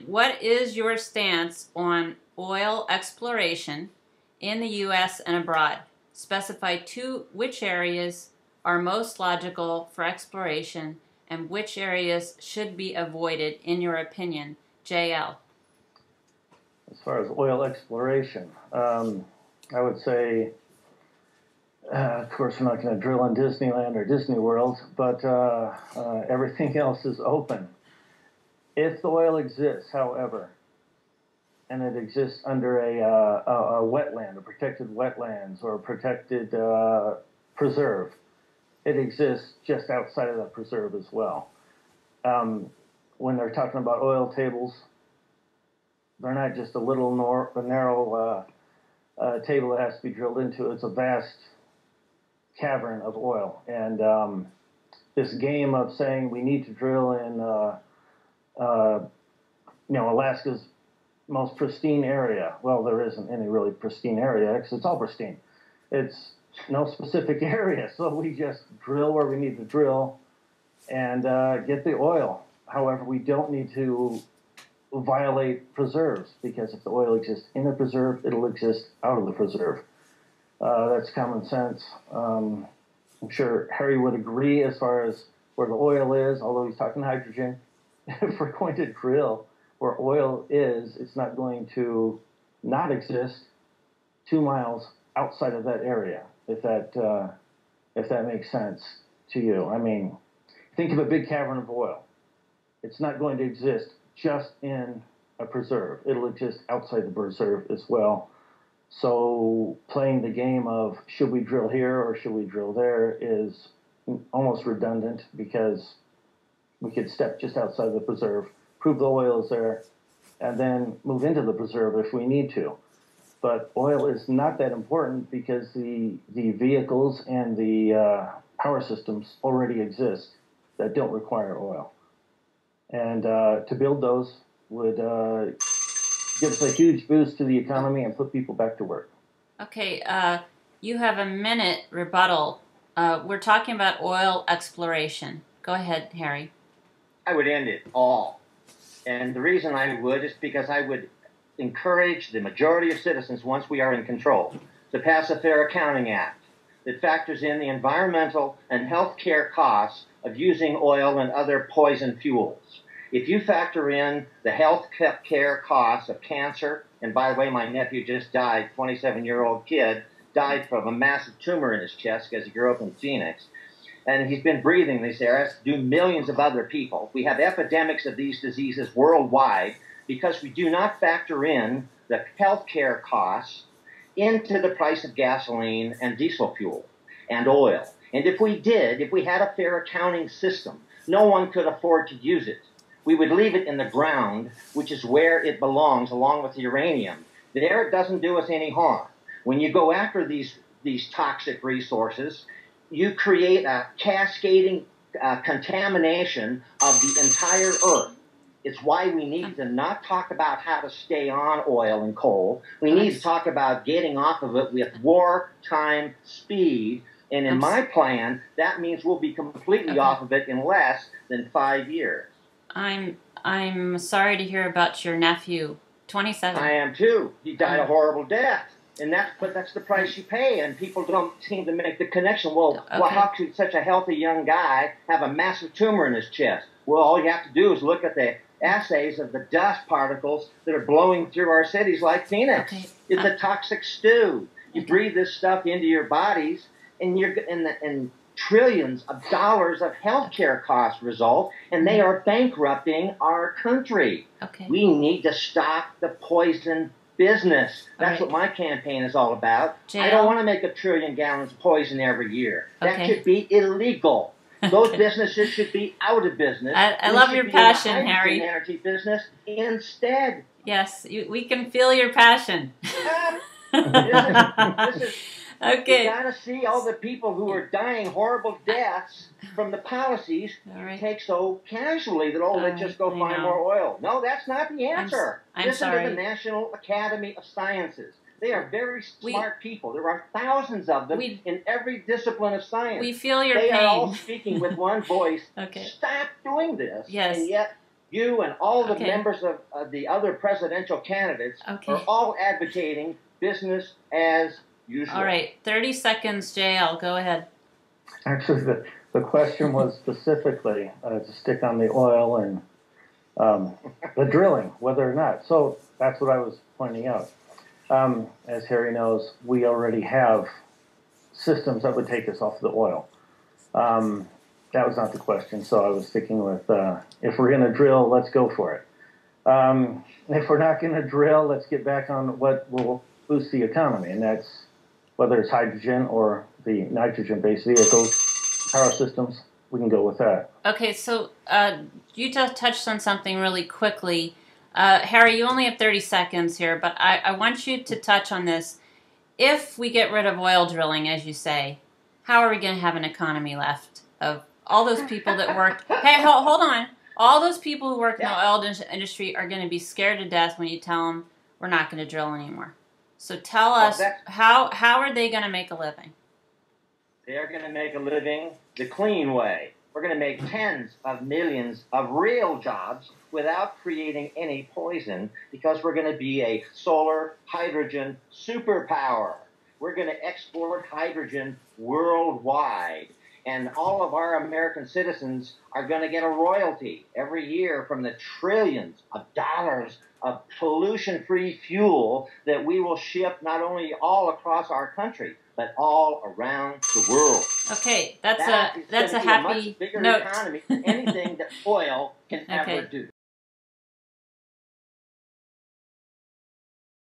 What is your stance on oil exploration in the U.S. and abroad? Specify which areas are most logical for exploration and which areas should be avoided, in your opinion. JL. As far as oil exploration, I would say, of course, we're not going to drill in Disneyland or Disney World, but everything else is open. If the oil exists, however, and it exists under a wetland, a protected wetlands, or a protected preserve, it exists just outside of that preserve as well. When they're talking about oil tables, they're not just a little narrow table that has to be drilled into. It's a vast cavern of oil. And this game of saying we need to drill in Alaska's most pristine area. Well, there isn't any really pristine area because it's all pristine. It's no specific area, so we just drill where we need to drill and get the oil. However, we don't need to violate preserves, because if the oil exists in a preserve, it'll exist out of the preserve. That's common sense. I'm sure Harry would agree as far as where the oil is, although he's talking hydrogen. If we're going to drill where oil is, it's not going to not exist 2 miles outside of that area, if that makes sense to you. I mean, think of a big cavern of oil. It's not going to exist just in a preserve. It'll exist outside the preserve as well. So playing the game of should we drill here or should we drill there is almost redundant, because we could step just outside the preserve, prove the oil is there, and then move into the preserve if we need to. But oil is not that important because the vehicles and the power systems already exist that don't require oil. And to build those would give us a huge boost to the economy and put people back to work. Okay, you have a minute rebuttal. We're talking about oil exploration. Go ahead, Harry. I would end it all. And the reason I would is because I would encourage the majority of citizens, once we are in control, to pass a Fair Accounting Act that factors in the environmental and health care costs of using oil and other poison fuels. If you factor in the health care costs of cancer, and by the way, my nephew just died, 27-year-old kid, died from a massive tumor in his chest because he grew up in Phoenix. And he's been breathing these air, as do millions of other people. We have epidemics of these diseases worldwide because we do not factor in the health care costs into the price of gasoline and diesel fuel and oil. And if we did, if we had a fair accounting system, no one could afford to use it. We would leave it in the ground, which is where it belongs, along with the uranium. There, it doesn't do us any harm. When you go after these toxic resources, you create a cascading contamination of the entire earth. It's why we need to not talk about how to stay on oil and coal. We need to talk about getting off of it with wartime speed. And in my plan, that means we'll be completely off of it in less than 5 years. I'm sorry to hear about your nephew, 27. I am too. He died a horrible death. And that's the price you pay, and people don't seem to make the connection. Well, how could such a healthy young guy have a massive tumor in his chest? Well, all you have to do is look at the assays of the dust particles that are blowing through our cities like Phoenix. Okay. It's a toxic stew. You breathe this stuff into your bodies, and and trillions of dollars of healthcare costs result, and they are bankrupting our country. Okay. We need to stop the poison business. That's what my campaign is all about. I don't want to make 1 trillion gallons of poison every year. That should be illegal. Those businesses should be out of business. I love your passion, Harry. Energy business instead. Yes, we can feel your passion. This is okay. You got to see all the people who are dying horrible deaths from the policies you take so casually that, they just go find more oil. No, that's not the answer. Listen to the National Academy of Sciences. They are very smart people. There are thousands of them in every discipline of science. We feel your pain. They are all speaking with one voice. Okay. Stop doing this. Yes. And yet You and all the Okay. members of the other presidential candidates Okay. are all advocating business as usual. All right, 30 seconds, JL. Go ahead. Actually, the question was specifically to stick on the oil and the drilling, whether or not. So that's what I was pointing out. As Harry knows, we already have systems that would take us off the oil. That was not the question, so I was sticking with if we're going to drill, let's go for it. If we're not going to drill, let's get back on what will boost the economy, and that's whether it's hydrogen or the nitrogen-based vehicles, power systems. We can go with that. Okay, so you just touched on something really quickly. Harry, you only have 30 seconds here, but I want you to touch on this. If we get rid of oil drilling, as you say, how are we going to have an economy left of all those people that worked? Hey, hold on. All those people who work in the oil industry are going to be scared to death when you tell them we're not going to drill anymore. So tell us, how are they going to make a living? They're going to make a living the clean way. We're going to make tens of millions of real jobs without creating any poison, because we're going to be a solar hydrogen superpower. We're going to export hydrogen worldwide. And all of our American citizens are going to get a royalty every year from the trillions of dollars of pollution-free fuel that we will ship not only all across our country, but all around the world. Okay, that's That a happy much bigger note. economy than anything that oil can ever do.